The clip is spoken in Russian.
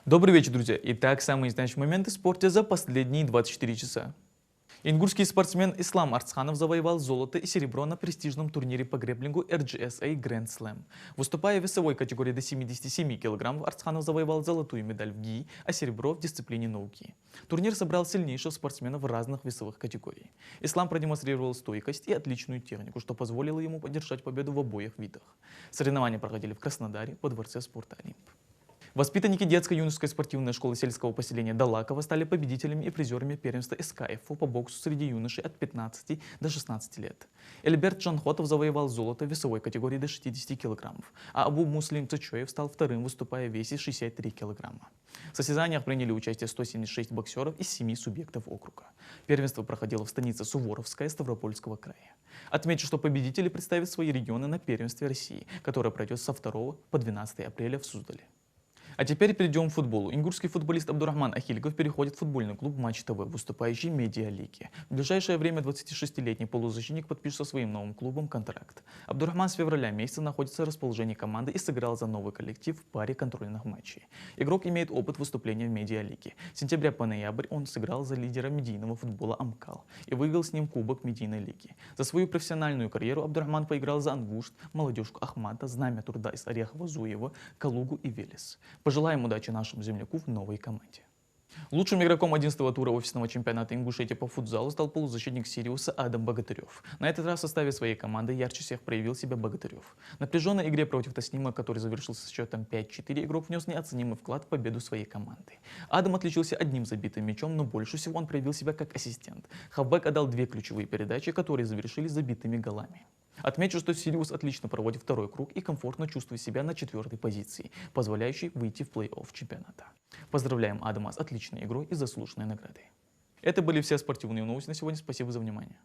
Добрый вечер, друзья! Итак, самые значимые моменты в спорте за последние 24 часа. Ингушский спортсмен Ислам Арцханов завоевал золото и серебро на престижном турнире по греблингу RGSA Grand Slam. Выступая в весовой категории до 77 кг, Арцханов завоевал золотую медаль в ГИ, а серебро в дисциплине ноу-ги. Турнир собрал сильнейших спортсменов разных весовых категорий. Ислам продемонстрировал стойкость и отличную технику, что позволило ему одержать победу в обоих видах. Соревнования проходили в Краснодаре по дворце спорта «Олимп». Воспитанники детско-юношеской спортивной школы сельского поселения Далаково стали победителями и призерами первенства СКФУ по боксу среди юношей от 15 до 16 лет. Эльберт Джанхотов завоевал золото в весовой категории до 60 кг, а Абу Муслим Цачоев стал вторым, выступая в весе 63 кг. В состязаниях приняли участие 176 боксеров из 7 субъектов округа. Первенство проходило в станице Суворовская Ставропольского края. Отмечу, что победители представят свои регионы на первенстве России, которое пройдет со 2 по 12 апреля в Суздале. А теперь перейдем к футболу. Ингушский футболист Абдурахман Ахильков переходит в футбольный клуб Матч ТВ, выступающий в медиалиге. В ближайшее время 26-летний полузащитник подпишет со своим новым клубом контракт. Абдурахман с февраля месяца находится в расположении команды и сыграл за новый коллектив в паре контрольных матчей. Игрок имеет опыт выступления в медиалиге. С сентября по ноябрь он сыграл за лидера медийного футбола Амкал и выиграл с ним кубок медийной лиги. За свою профессиональную карьеру Абдурахман поиграл за Ангушт, Молодежку Ахмата, Знамя труда из Орехово-Зуева, Калугу и Велес. Пожелаем удачи нашему земляку в новой команде. Лучшим игроком 11-го тура офисного чемпионата Ингушетии по футзалу стал полузащитник Сириуса Адам Богатырев. На этот раз в составе своей команды ярче всех проявил себя Богатырев. В напряженной игре против Таснима, который завершился с счетом 5-4, игрок внес неоценимый вклад в победу своей команды. Адам отличился одним забитым мячом, но больше всего он проявил себя как ассистент. Хавбек отдал 2 ключевые передачи, которые завершились забитыми голами. Отмечу, что Сириус отлично проводит второй круг и комфортно чувствует себя на 4-й позиции, позволяющей выйти в плей-офф чемпионата. Поздравляем Адама с отличной игрой и заслуженной наградой. Это были все спортивные новости на сегодня. Спасибо за внимание.